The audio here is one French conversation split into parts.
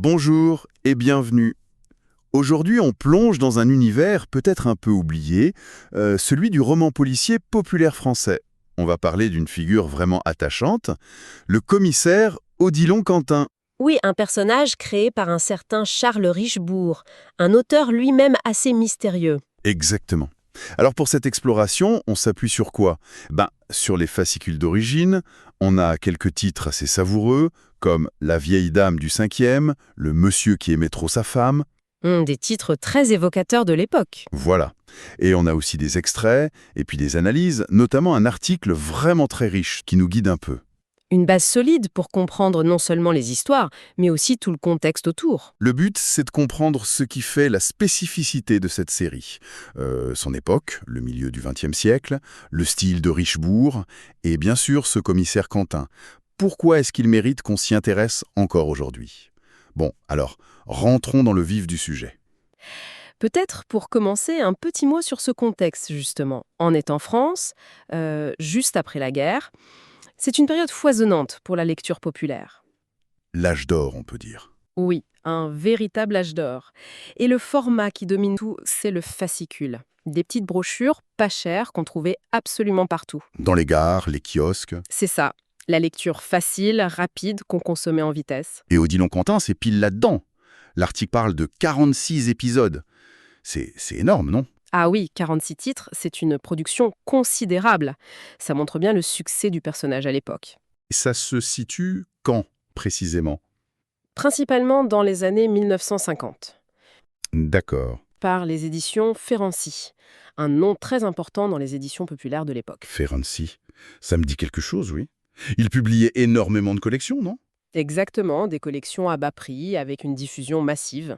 Bonjour et bienvenue. Aujourd'hui, on plonge dans un univers peut-être un peu oublié, celui du roman policier populaire français. On va parler d'une figure vraiment attachante, le commissaire Odilon Quentin. Oui, un personnage créé par un certain Charles Richebourg, un auteur lui-même assez mystérieux. Exactement. Alors pour cette exploration, on s'appuie sur quoi? Sur les fascicules d'origine, on a quelques titres assez savoureux, comme La vieille dame du 5e, Le monsieur qui aimait trop sa femme. Des titres très évocateurs de l'époque. Voilà. Et on a aussi des extraits, et puis des analyses, notamment un article vraiment très riche qui nous guide un peu. Une base solide pour comprendre non seulement les histoires, mais aussi tout le contexte autour. Le but, c'est de comprendre ce qui fait la spécificité de cette série. Son époque, le milieu du XXe siècle, le style de Richebourg, et bien sûr ce commissaire Quentin. Pourquoi est-ce qu'il mérite qu'on s'y intéresse encore aujourd'hui? Bon, alors, rentrons dans le vif du sujet. Peut-être pour commencer, un petit mot sur ce contexte, justement. On est en France, juste après la guerre. C'est une période foisonnante pour la lecture populaire. L'âge d'or, on peut dire. Oui, un véritable âge d'or. Et le format qui domine tout, c'est le fascicule. Des petites brochures pas chères qu'on trouvait absolument partout. Dans les gares, les kiosques. C'est ça, la lecture facile, rapide, qu'on consommait en vitesse. Et Odilon Quentin, c'est pile là-dedans. L'article parle de 46 épisodes. C'est énorme, non? Ah oui, 46 titres, c'est une production considérable. Ça montre bien le succès du personnage à l'époque. Et ça se situe quand, précisément? Principalement dans les années 1950, D'accord. par les éditions Ferrancy, un nom très important dans les éditions populaires de l'époque. Ferenczi. Ça me dit quelque chose, oui. Il publiait énormément de collections, non? Exactement, des collections à bas prix avec une diffusion massive.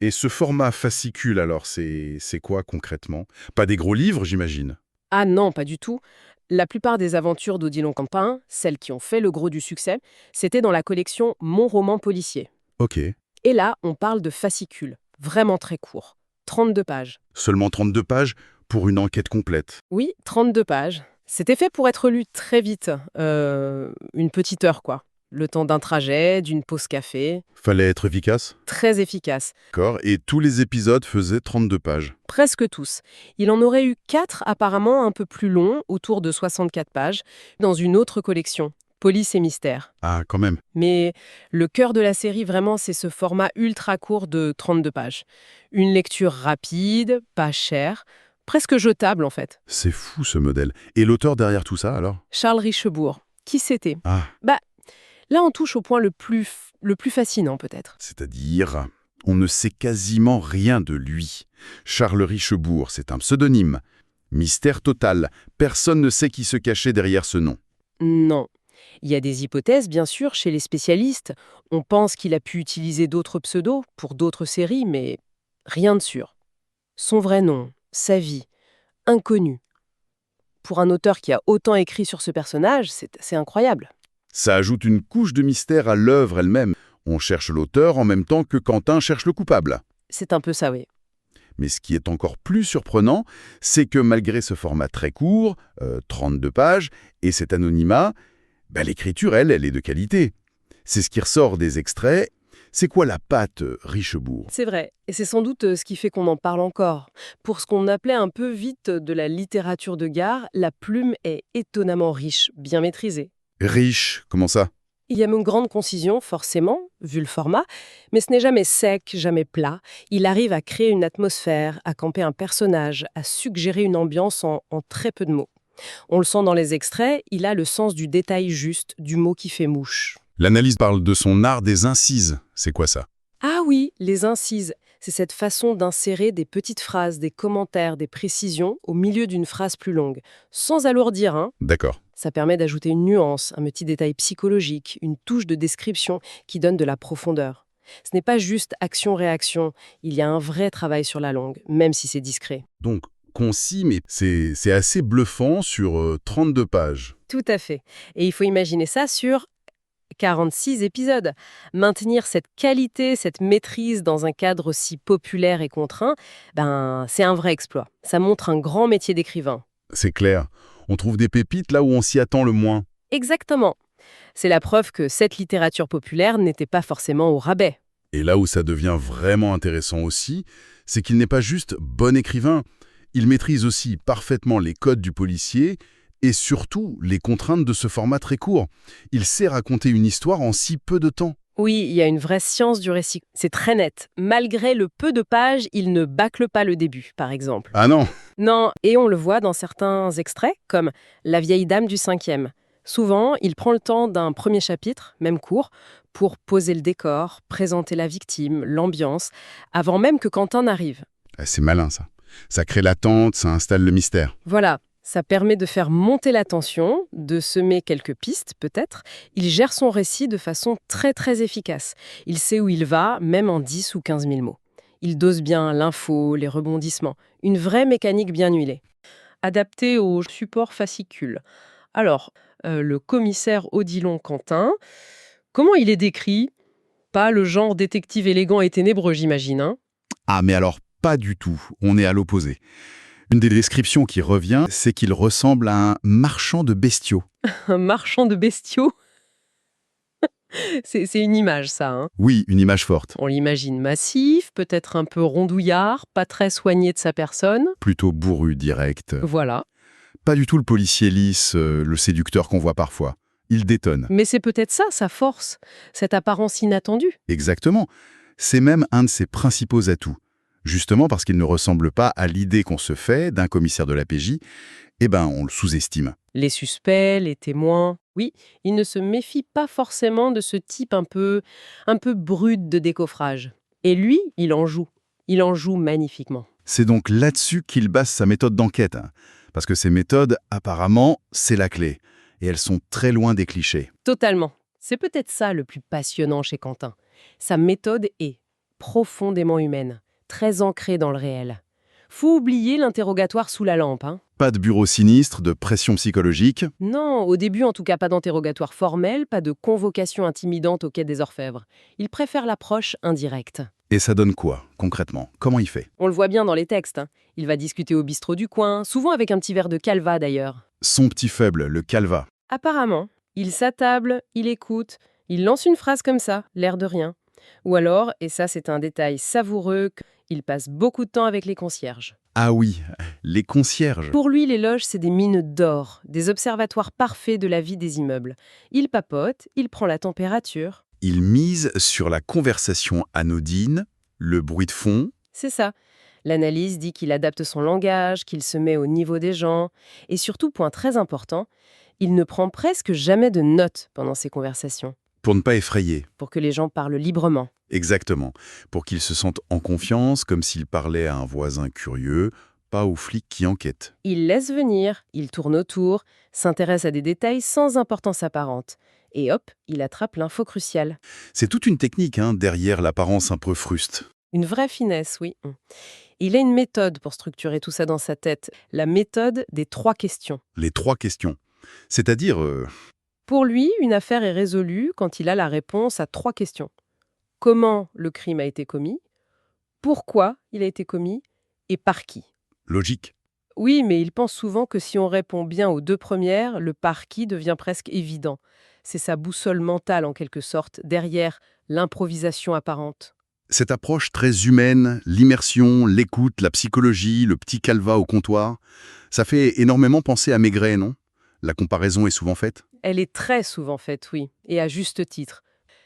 Et ce format fascicule, alors, c'est quoi concrètement? Pas des gros livres, j'imagine? Ah non, pas du tout. La plupart des aventures d'Odilon Quentin, celles qui ont fait le gros du succès, c'était dans la collection Mon roman policier. Ok. Et là, on parle de fascicules, vraiment très courts, 32 pages. Seulement 32 pages pour une enquête complète. Oui, 32 pages. C'était fait pour être lu très vite, une petite heure quoi. Le temps d'un trajet, d'une pause café, Fallait être efficace? très efficace. D'accord. Et tous les épisodes faisaient 32 pages. Presque tous. Il en aurait eu 4 apparemment un peu plus longs, autour de 64 pages, dans une autre collection, Police et Mystère. Ah, quand même. Mais le cœur de la série, vraiment, c'est ce format ultra court de 32 pages. Une lecture rapide, pas chère, presque jetable en fait. C'est fou, ce modèle. Et l'auteur derrière tout ça, alors? Charles Richebourg. Qui c'était? Ah, Bah, là on touche au point le plus fascinant peut-être. c'est-à-dire, on ne sait quasiment rien de lui. Charles Richebourg, c'est un pseudonyme. Mystère total. Personne ne sait qui se cachait derrière ce nom. Non. Il y a des hypothèses, bien sûr, chez les spécialistes. On pense qu'il a pu utiliser d'autres pseudos pour d'autres séries, mais rien de sûr. Son vrai nom, sa vie, inconnu. Pour un auteur qui a autant écrit sur ce personnage, c'est assez incroyable. Ça ajoute une couche de mystère à l'œuvre elle-même. On cherche l'auteur en même temps que Quentin cherche le coupable. C'est un peu ça, oui. Mais ce qui est encore plus surprenant, c'est que malgré ce format très court, 32 pages, et cet anonymat, l'écriture, elle est de qualité. C'est ce qui ressort des extraits. C'est quoi la patte Richebourg? C'est vrai, et c'est sans doute ce qui fait qu'on en parle encore. Pour ce qu'on appelait un peu vite de la littérature de gare, la plume est étonnamment riche, bien maîtrisée. Riche, comment ça? Il y a une grande concision, forcément, vu le format, mais ce n'est jamais sec, jamais plat. Il arrive à créer une atmosphère, à camper un personnage, à suggérer une ambiance en très peu de mots. On le sent dans les extraits, il a le sens du détail juste, du mot qui fait mouche. L'analyse parle de son art des incises. C'est quoi ça? Ah oui, les incises. C'est cette façon d'insérer des petites phrases, des commentaires, des précisions au milieu d'une phrase plus longue, sans alourdir, hein. D'accord. Ça permet d'ajouter une nuance, un petit détail psychologique, une touche de description qui donne de la profondeur. Ce n'est pas juste action-réaction, il y a un vrai travail sur la langue, même si c'est discret. Donc, concis, mais c'est assez bluffant sur 32 pages. Tout à fait. Et il faut imaginer ça sur 46 épisodes. Maintenir cette qualité, cette maîtrise dans un cadre aussi populaire et contraint, c'est un vrai exploit. Ça montre un grand métier d'écrivain. C'est clair. On trouve des pépites là où on s'y attend le moins. Exactement. C'est la preuve que cette littérature populaire n'était pas forcément au rabais. Et là où ça devient vraiment intéressant aussi, c'est qu'il n'est pas juste bon écrivain, il maîtrise aussi parfaitement les codes du policier et surtout les contraintes de ce format très court. Il sait raconter une histoire en si peu de temps. Oui, il y a une vraie science du récit. C'est très net. Malgré le peu de pages, il ne bâcle pas le début, par exemple. Ah non. Non, et on le voit dans certains extraits, comme La vieille dame du 5e. Souvent, il prend le temps d'un premier chapitre, même court, pour poser le décor, présenter la victime, l'ambiance, avant même que Quentin n'arrive. Ah, c'est malin ça. Ça crée l'attente, ça installe le mystère. Voilà, ça permet de faire monter la tension, de semer quelques pistes peut-être. Il gère son récit de façon très très efficace. Il sait où il va, même en 10 ou 15 000 mots. Il dose bien l'info, les rebondissements. Une vraie mécanique bien huilée. Adapté au support fascicule. Alors, le commissaire Odilon Quentin, comment il est décrit? Pas le genre détective élégant et ténébreux, j'imagine, hein. Ah mais alors pas du tout, on est à l'opposé. Une des descriptions qui revient, c'est qu'il ressemble à un marchand de bestiaux. Un marchand de bestiaux. C'est une image, ça, hein. Oui, une image forte. On l'imagine massif, peut-être un peu rondouillard, pas très soigné de sa personne. Plutôt bourru, direct. Voilà. Pas du tout le policier lisse, le séducteur qu'on voit parfois. Il détonne. Mais c'est peut-être ça, sa force, cette apparence inattendue. Exactement. C'est même un de ses principaux atouts. Justement parce qu'il ne ressemble pas à l'idée qu'on se fait d'un commissaire de la PJ, eh ben on le sous-estime. Les suspects, les témoins. Oui, il ne se méfie pas forcément de ce type un peu brut de décoffrage. Et lui, il en joue. Il en joue magnifiquement. C'est donc là-dessus qu'il base sa méthode d'enquête. Parce que ces méthodes, apparemment, c'est la clé. Et elles sont très loin des clichés. Totalement. C'est peut-être ça le plus passionnant chez Quentin. Sa méthode est profondément humaine, très ancrée dans le réel. Faut oublier l'interrogatoire sous la lampe, hein. Pas de bureau sinistre, de pression psychologique. Non, au début en tout cas pas d'interrogatoire formel, pas de convocation intimidante au quai des Orfèvres. Il préfère l'approche indirecte. Et ça donne quoi, concrètement? Comment il fait? On le voit bien dans les textes, hein. Il va discuter au bistrot du coin, souvent avec un petit verre de calva d'ailleurs. Son petit faible, le calva. Apparemment, il s'attable, il écoute, il lance une phrase comme ça, l'air de rien. Ou alors, et ça c'est un détail savoureux, il passe beaucoup de temps avec les concierges. Ah oui, les concierges. Pour lui, les loges, c'est des mines d'or, des observatoires parfaits de la vie des immeubles. Il papote, il prend la température. Il mise sur la conversation anodine, le bruit de fond. C'est ça. L'analyse dit qu'il adapte son langage, qu'il se met au niveau des gens. Et surtout, point très important, il ne prend presque jamais de notes pendant ses conversations, Pour ne pas effrayer. pour que les gens parlent librement. Exactement. Pour qu'ils se sentent en confiance, comme s'ils parlaient à un voisin curieux, pas aux flics qui enquêtent. Il laisse venir, il tourne autour, s'intéresse à des détails sans importance apparente. Et hop, il attrape l'info cruciale. C'est toute une technique, derrière l'apparence un peu fruste. Une vraie finesse, oui. Il a une méthode pour structurer tout ça dans sa tête. La méthode des 3 questions. Les 3 questions. C'est-à-dire, Pour lui, une affaire est résolue quand il a la réponse à 3 questions. Comment le crime a été commis? Pourquoi il a été commis? Et par qui? logique. Oui, mais il pense souvent que si on répond bien aux 2 premières, le par qui devient presque évident. C'est sa boussole mentale en quelque sorte, derrière l'improvisation apparente. Cette approche très humaine, l'immersion, l'écoute, la psychologie, le petit calva au comptoir, ça fait énormément penser à Maigret, non? La comparaison est souvent faite. Elle est très souvent faite, oui, et à juste titre.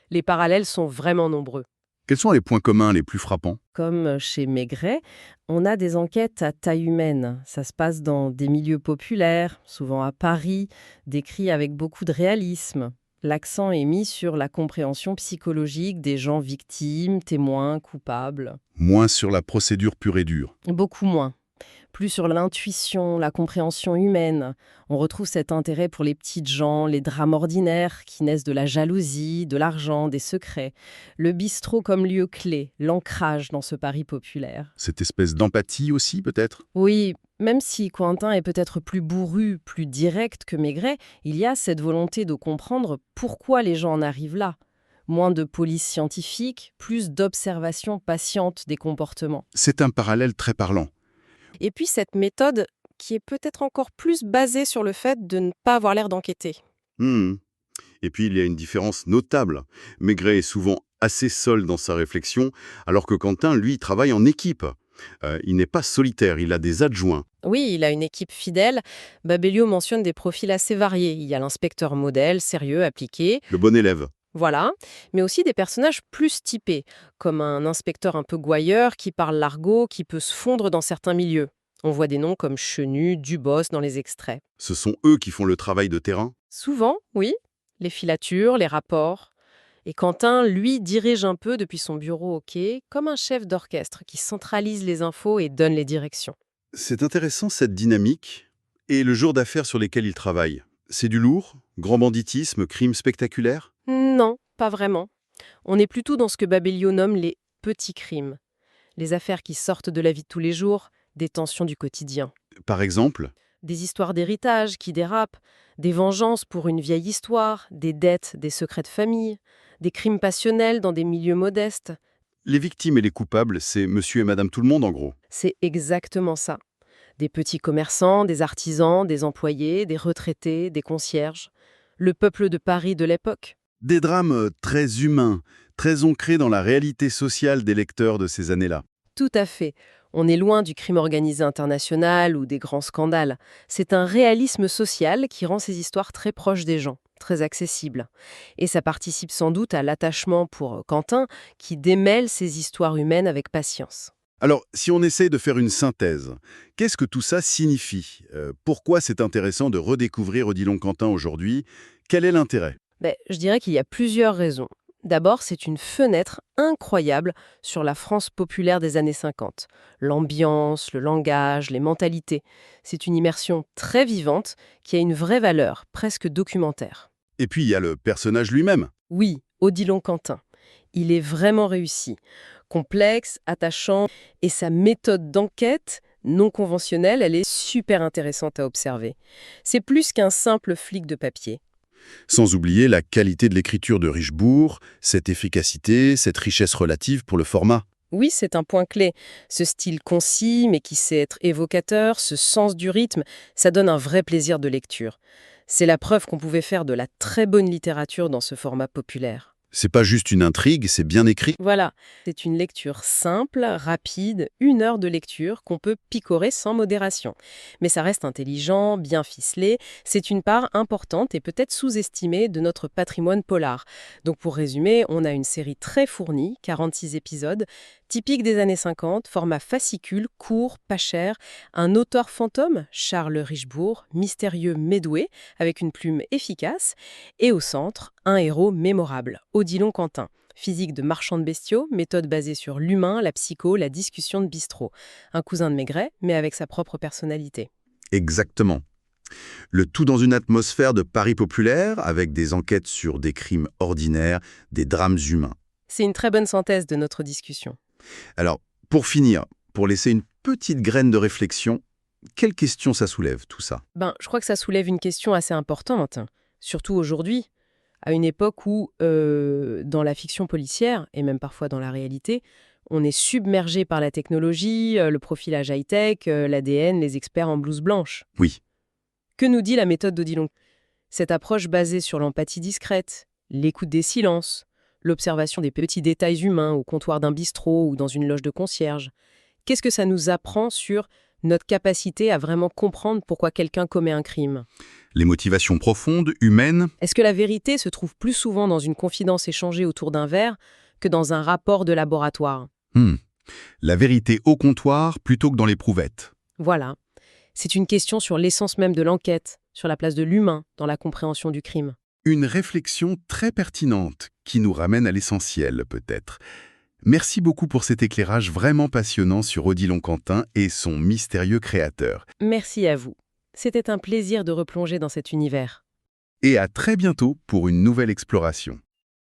Les parallèles sont vraiment nombreux. Quels sont les points communs les plus frappants? Comme chez Maigret, on a des enquêtes à taille humaine. Ça se passe dans des milieux populaires, souvent à Paris, décrits avec beaucoup de réalisme. L'accent est mis sur la compréhension psychologique des gens victimes, témoins, coupables. Moins sur la procédure pure et dure. Beaucoup moins. Plus sur l'intuition, la compréhension humaine. On retrouve cet intérêt pour les petites gens, les drames ordinaires qui naissent de la jalousie, de l'argent, des secrets. Le bistrot comme lieu clé, l'ancrage dans ce Paris populaire. Cette espèce d'empathie aussi, peut-être? Oui, même si Cointin est peut-être plus bourru, plus direct que Maigret, il y a cette volonté de comprendre pourquoi les gens en arrivent là. Moins de police scientifique, plus d'observation patiente des comportements. C'est un parallèle très parlant. Et puis cette méthode qui est peut-être encore plus basée sur le fait de ne pas avoir l'air d'enquêter. Et puis, il y a une différence notable. Maigret est souvent assez seul dans sa réflexion, alors que Quentin, lui, travaille en équipe. Il n'est pas solitaire, il a des adjoints. Oui, il a une équipe fidèle. Babelio mentionne des profils assez variés. Il y a l'inspecteur modèle, sérieux, appliqué, Le bon élève. voilà, mais aussi des personnages plus typés, comme un inspecteur un peu gouailleur qui parle l'argot, qui peut se fondre dans certains milieux. On voit des noms comme Chenu, Dubos dans les extraits. Ce sont eux qui font le travail de terrain. Souvent, oui, les filatures, les rapports. Et Quentin, lui, dirige un peu depuis son bureau au quai, comme un chef d'orchestre qui centralise les infos et donne les directions. C'est intéressant cette dynamique. Et le jour d'affaires sur lesquels il travaille, c'est du lourd, grand banditisme, crime spectaculaire. Non, pas vraiment. On est plutôt dans ce que Babelio nomme les petits crimes. Les affaires qui sortent de la vie de tous les jours, des tensions du quotidien. Par exemple, Des histoires d'héritage qui dérapent, des vengeances pour une vieille histoire, des dettes, des secrets de famille, des crimes passionnels dans des milieux modestes. les victimes et les coupables, c'est monsieur et madame tout le monde en gros. C'est exactement ça. Des petits commerçants, des artisans, des employés, des retraités, des concierges. Le peuple de Paris de l'époque. Des drames très humains, très ancrés dans la réalité sociale des lecteurs de ces années-là. Tout à fait. On est loin du crime organisé international ou des grands scandales. C'est un réalisme social qui rend ces histoires très proches des gens, très accessibles. Et ça participe sans doute à l'attachement pour Quentin, qui démêle ces histoires humaines avec patience. Alors, si on essaye de faire une synthèse, qu'est-ce que tout ça signifie? Pourquoi c'est intéressant de redécouvrir Odilon Quentin aujourd'hui? Quel est l'intérêt? Je dirais qu'il y a plusieurs raisons. D'abord, c'est une fenêtre incroyable sur la France populaire des années 50. L'ambiance, le langage, les mentalités. C'est une immersion très vivante qui a une vraie valeur, presque documentaire. Et puis, il y a le personnage lui-même. Oui, Odilon Quentin. Il est vraiment réussi. Complexe, attachant, et sa méthode d'enquête, non conventionnelle, elle est super intéressante à observer. C'est plus qu'un simple flic de papier. Sans oublier la qualité de l'écriture de Richebourg, cette efficacité, cette richesse relative pour le format. Oui, c'est un point clé. Ce style concis, mais qui sait être évocateur, ce sens du rythme, ça donne un vrai plaisir de lecture. C'est la preuve qu'on pouvait faire de la très bonne littérature dans ce format populaire. C'est pas juste une intrigue, c'est bien écrit. Voilà, c'est une lecture simple, rapide, 1 heure de lecture qu'on peut picorer sans modération. Mais ça reste intelligent, bien ficelé, c'est une part importante et peut-être sous-estimée de notre patrimoine polar. Donc pour résumer, on a une série très fournie, 46 épisodes, typique des années 50, format fascicule, court, pas cher, un auteur fantôme, Charles Richebourg, mystérieux mais doué, avec une plume efficace, et au centre, un héros mémorable, Odilon Quentin. Physique de marchand de bestiaux, méthode basée sur l'humain, la psycho, la discussion de bistrot. Un cousin de Maigret, mais avec sa propre personnalité. Exactement. Le tout dans une atmosphère de Paris populaire, avec des enquêtes sur des crimes ordinaires, des drames humains. C'est une très bonne synthèse de notre discussion. Alors, pour finir, pour laisser une petite graine de réflexion, quelle question ça soulève, tout ça? Je crois que ça soulève une question assez importante, surtout aujourd'hui, à une époque où, dans la fiction policière, et même parfois dans la réalité, on est submergé par la technologie, le profilage high-tech, l'ADN, les experts en blouse blanche. Oui, Que nous dit la méthode d'Odilon? Cette approche basée sur l'empathie discrète, l'écoute des silences, l'observation des petits détails humains au comptoir d'un bistrot ou dans une loge de concierge. Qu'est-ce que ça nous apprend sur notre capacité à vraiment comprendre pourquoi quelqu'un commet un crime? les motivations profondes, humaines. Est-ce que la vérité se trouve plus souvent dans une confidence échangée autour d'un verre que dans un rapport de laboratoire? La vérité au comptoir plutôt que dans l'éprouvettes. Voilà. C'est une question sur l'essence même de l'enquête, sur la place de l'humain dans la compréhension du crime. Une réflexion très pertinente qui nous ramène à l'essentiel, peut-être. Merci beaucoup pour cet éclairage vraiment passionnant sur Odilon Quentin et son mystérieux créateur. Merci à vous. C'était un plaisir de replonger dans cet univers. Et à très bientôt pour une nouvelle exploration.